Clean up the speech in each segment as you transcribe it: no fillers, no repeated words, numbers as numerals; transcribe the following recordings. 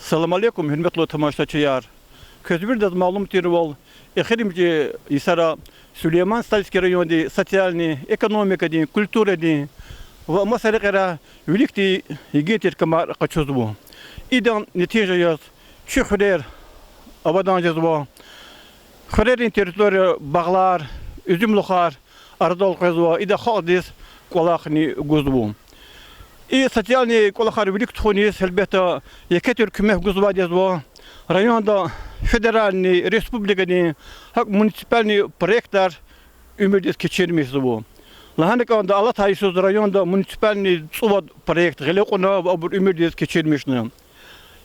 Assalamu alaikum, hürmetli tamaşaçılar. Közbir de malum tirwol. Ekhrimci isara Süleyman Stalski rayonunda sosyalni, ekonomikadi, kulturadi ve masalaklara birlikte higetir kamar kaçızdı. İdan netice yaz. Çührer abadan yazdı. Xrerin teritori bağlar, üzümlükar, ardal kazwa, ida xadis kolakni guzbu. Sosyalni kolakar birlikte xonis elbette yeketir kümeh guzba yazdı. Rayonda federalni, respublikani, hak municipalni proyektler ümidiz geçirmiş bu. Lahanek anda Allah taysız rayonda municipalni suvat proyekt gele kona bu ümidiz geçirmiş ne.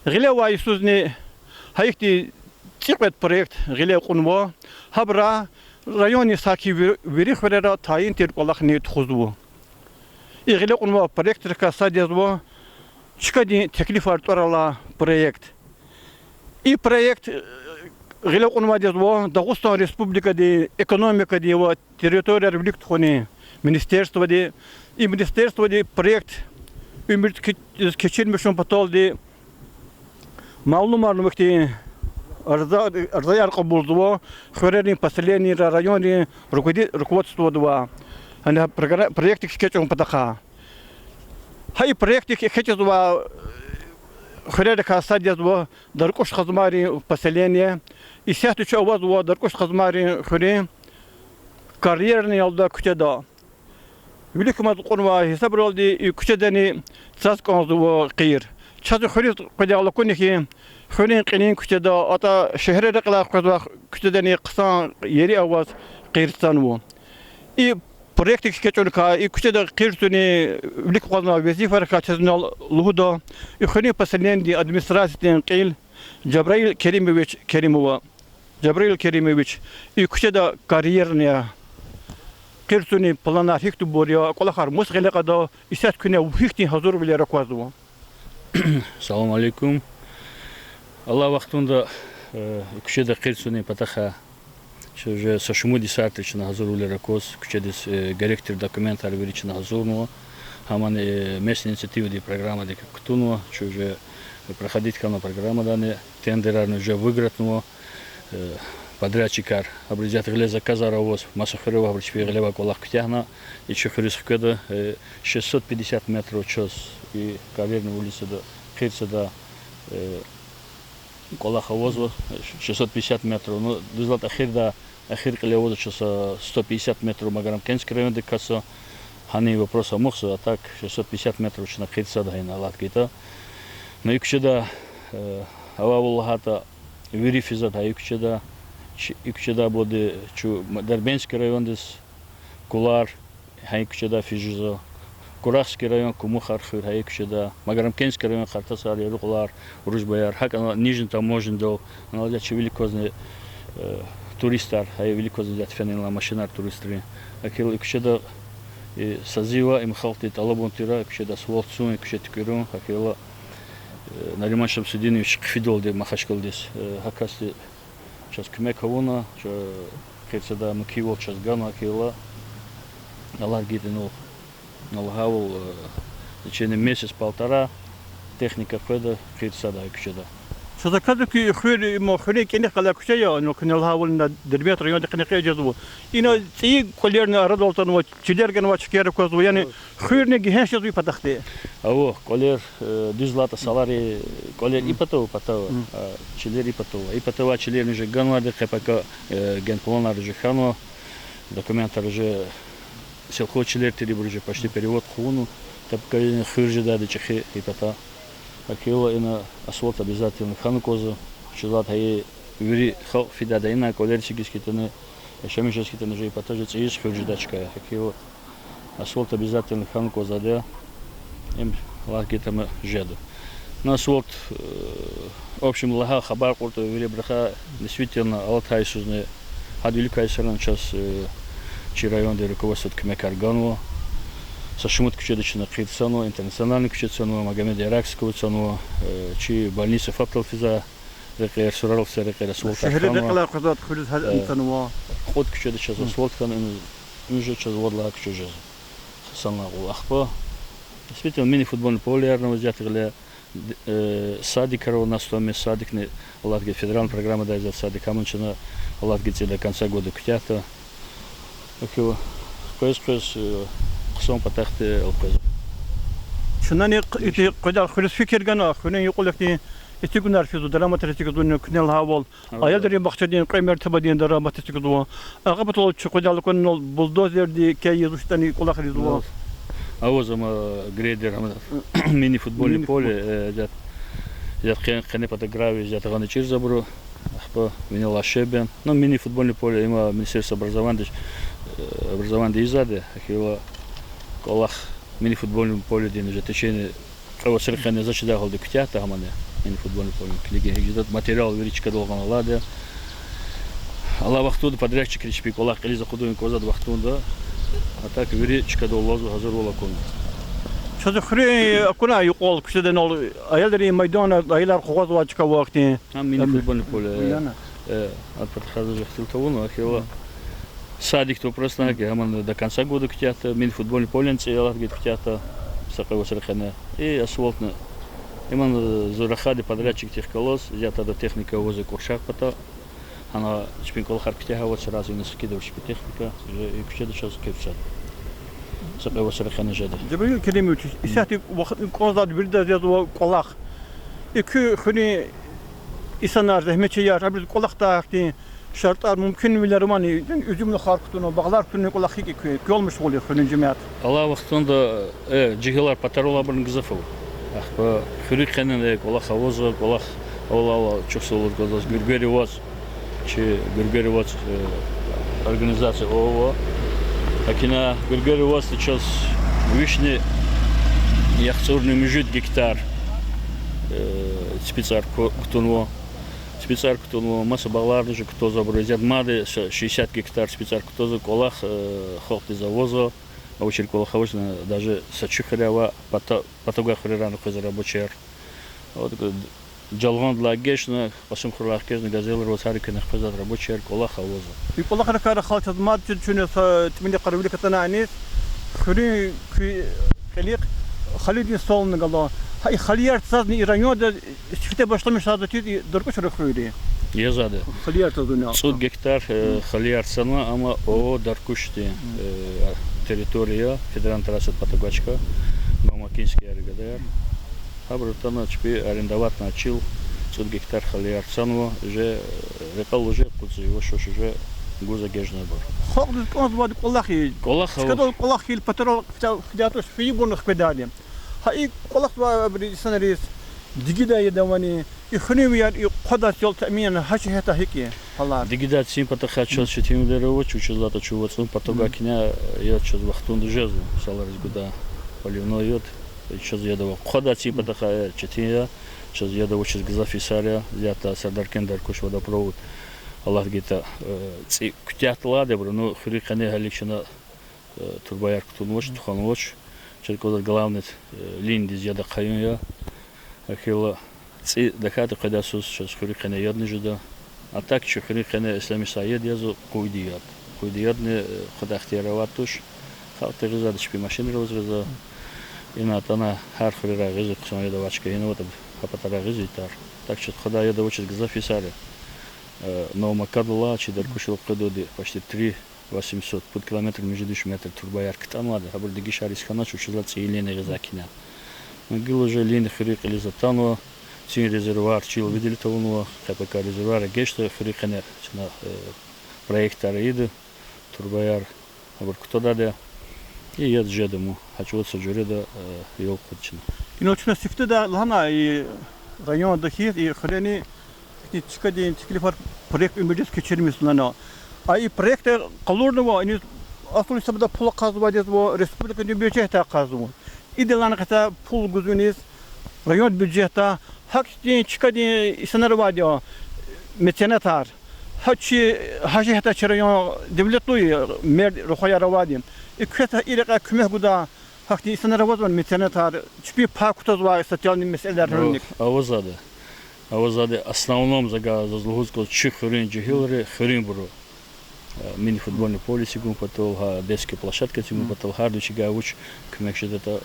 Gele vaysız ne hayıkti çıkmet proyekt gele konva habra rayoni saki veri xwerera tayin ter kolak ne txuzbu. Gele konva proyekt ka sadece bu çıkadi teklif artorala proyekt. И проект гилек унвадезво Дагестан Республика де экономика де его территория республики министерство де и министерство де проект умирт keçirmişim patol de малумарны мөхти арзаяр кабулдво хөрерин поселение районе руководство два ана проект keçirmişim патаха хай проект keçirmişim Хряда касадия зво даркош хазмари поселение и сяхту чаваз зво даркош хазмари хре карьерный алда кучеда велик мад конва хисаб ролди и кучедани цаскон зво кир чазы хрис кудяла конихи хрин кинин кучеда ата шехреде кала кудва кучедани кысан ери аваз кирстанво и проекты keçirka и кучеда кирсуни велик козна вазифа качезнал лухуда и хрени поселенди администрациятин кил Джабраил Керимова Джабраил Керимович и кучеда карьерная кирсуни плана фикту боря колахар мусгеле када исат күне фикти хазур биле раквазу. Салам алейкум. Алла вақтунда кучеда кирсуни патаха Že sa šumu disarti će na hazur ule rakos, kućedis gerektir dokumentar veri će na hazurnuo, haman местные инициативы di программа di kaktunuo, će уже проходить кана программа дане, тендерарно уже выигратnuo, подрядчикар обрезят гле заказара воз, масса хорева обречпе глева колах ктяхна, и че хорис хкеда 650 метров час, и карьерная улица до Хирса до колаха возва 650 метров, ну дызлат ахир да Ахир Калеоза часа 150 метров Магарамкенский район декаса, хани вопроса мохса, а так 650 метров на Хирса да на латкита. Но и кучеда ававулахата верифизат, а и кучеда буде чу Дербенский район дес Кулар, хай кучеда фижизо, Курахский район Кумухар хир, хай кучеда Магарамкенский район Хартасар, Ярукулар, Уружбаяр, хак нижний таможен дол, наладят великозные туристар, хай велико взять фенила машинар туристри. Акил икшеда сазива им халти талабонтира, икшеда сволцун, икшет кирун, акила наримашам судини шкфидол де махашкал дес. Хакасти час кмекавуна, херцеда макивол час гана акила. Аллах гиденул налгавул течение месяц-полтора техника хода херцеда икшеда. Sadakadaki xür mo xüne kene kala kuşaya no kanal havulna derbiyat rayon de kene jazbu ina ti kolerni arad oltan va çilergen va çıkar kozbu yani xürne gihen jazbu pataxte Avo koler düzlata salari koler ipatov çiler ipatova çilerni je ganvarde kepaka gen плана же хано документар же селхо çiler teri burje почти перевод хуну тапка xürje da de çxi ипата Акила ина асфальт обязательно ханукоза, чилат хай вери хал фидада ина колерчигиски тане, шамишески тане же и потажец и хуржидачка. Акила асфальт обязательно ханукоза да, им лаки там жеду. На асфальт в общем лага хабар курту вели браха действительно алтай сузне адвиликай саран час чи район де руководство кмекарганова. Сашимут кучедочно Хирсано, интернациональный кучедцано, Магомед Иракского цано, чи больница Фапталфиза, рекер Сураловса, рекер Асфалтарханова. Шехреде кала козат хурис хадинтанова. Ход кучедочно Асфалтхан, уже час водла кучедж. Санна у Ахпа. Действительно, мини-футбольный поле ярно взять, садик, на 100 мест садик, Аллах говорит, федеральная программа дает садик, а мы начинаем, Аллах говорит, до конца года кутята. Көз қысым патақты алқызы. Şundan iti kadar hırs fikirgen ah, hünen yukulak ni iti günler fizu dramat etik dunu knel havol. Ayadırın bakçadın qemer tabadın dramat etik dunu. Ağabat ol çukudalı konul buldozer di kay yuzuştan kulak rizu. Авозом грейдер, мини футбольное поле, я хене фотографии, я тогда через забру, ахпа меня лашебен, но мини футбольное поле има министерство образования изаде, ахила колах мини футбольное поле день уже течение, кого сырхане зачитал до кутята, амане мини футбольное поле, книги, этот материал величка долгана ладе, Аллах вахтуд подрядчик речпи, колах или заходуем козад вахтунда. А так величка доллазу hazır ola konu. Çocuk hıre akuna yukol kuşeden ol ayadırın maydana aylar koğaz vaçka vakti. Там мини футбольное поле. От подхода Хилтовуну, ахила. Садик то просто на гаман до конца года кутята, мини футбольное поле нцелах говорит кутята, сакого срахана. И асфальтно. Иман зурахади подрядчик тех колос, я тогда техника возле куршак потом. Она шпинкол харктеха вот сразу не скидываешь техника, и куча сейчас кепсат. Сакого срахана жада. Cebril Kerimович, isati vakit kozad bir de yazı kolak. İki hüne insanlar zahmetçi yer, bir kolak da akti şartlar mümkün miler mani üzümlü harkutunu bağlar tünü kolak iki olmuş oluyor hüne cemaat. Allah vaktinde cihilar patarola bir gızafı. Ah, hürriyetinin kolak havozu, kolak Allah çok solur kolak gürgeri var. Григорий Вац организация ООО. Акина Григорий Вац сейчас вишни яхцурный мужик гектар специар ктунво масса баларды же кто забрызет мады 60 гектар специар кто за колах холты завоза а учер колах обычно даже сачухарева потога хрерана коза рабочер. Вот Жалган лагешна, пасым хурлахкешна газелер вот харикенах пазат рабочий колах авоза. И колах ракара халтад мад чуне тмини қарвили катана анис хри халик халидин солны гало. Хай халияр сазни районда сифте başlamış sadece dörküş rıkhuydu. Yazade. Халияр tadını. 100 гектар халияр sana ama o darkuşti территория федеральной трассы Потогачка, Мамакинский РГДР. Абрутана чпи арендовать начал 100 гектар халияр цанова, уже рекал уже куцы его шош уже гуза гежна бар. Хогд конзвад колахи. Колах. Скадол колахи il патрол хдятош фибунх педали. Хай колах ва брисанарис дигида едавани и хневияр и қода сел тамин хачи хета хики. Халар. Дигида сим патаха чел читимлерово чучузлата чувацун Потогакиня я чуз вахтун дежезу саларис гуда поливной йод. Сейчас я давал хода типа такая четыре, сейчас я давал через газофисария, я-то сардаркен даркуш водопровод, Аллах где-то кутят лады, но хрикане галичина турбояр ктунвоч, туханвоч, через куда главный линии я дохаю я, ахила ци дахаты когда сус сейчас хрикане ядный жда, а так что хрикане исламиса ед язу куйдиядный хода хтировать туш, хавты гзады шпи машины развезла. Инатана хархрира гызы кусам едавачка, вот хапатара гызы тар. Так что хода едавачка газофисари. Но макадула чидаркушил кадоди почти 3800 под километр между метр турбоярка там надо. А бурдиги шарис хана чучузлаться илены газакина. Могил уже лин хрик или затанова, цин резервуар чил видели того ХПК резервуара гешта хриканер. На проект араиды турбояр. А бур кто даде? И я джедому, хочу вот саджуреда йол кучина. И ночно сифте да лана и район дахи и хрени чикадин чиклифар проект имидис кечермис лана. А и проект калурного они асыл сабда пул казывадет во республиканы бюджета казыву. И делана ката пул гузунис район бюджета хакти чикадин исанарвадио меценатар. Хачи хажихта чрайон девлетлуй мер рухая равадин. İkta ilaka küme guda hakti insanlara vazman metenetar çipi pakutaz var sosyal meseleler hürnik. Авозаде основном за злогузко чихрин джихилри хрин буру. Мини футбольное поле сигун потол, детская площадка сигун потол, харду чига уч кмекшет это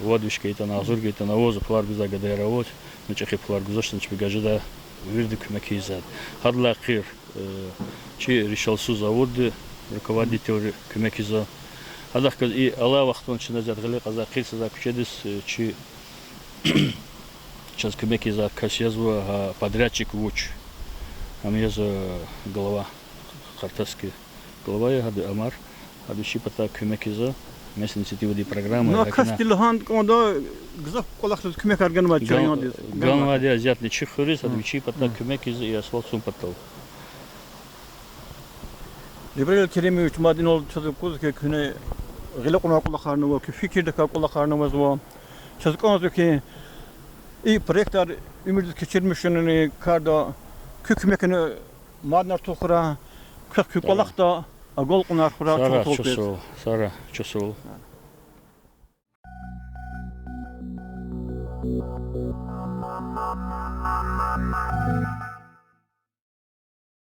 водвишка и на азурга и на озу плар гуза гадера вот, значит плар гузаш значит гажда вирды кумекизад. Хадла хир чи решил су заводы руководитель кумекиза. Адах и Аллах вахтон чи назад гали каза кис за кучедис чи сейчас кумекиза кашязва подрядчик вуч. А мне за голова хартаски голова я хады амар хады шипата кумекиза. Mesela inisiyatif программы. Ну, Кастилхан, когда гзав колахлы кумек арганма чайон. Ганвади азиат личи хурис, адвичи пата кумек из и асфальт сум патал. Jibril Kerimович madin ol çocuk ki küne gılakuna kulaklarını var ki fikirde kulaklarını var. Çocuk ki iyi projeler ümit geçirmişini karda kükmekini madnar tokura kük kulakta agol kunar kura Sara çok çosol, Sara çosol. Thank you.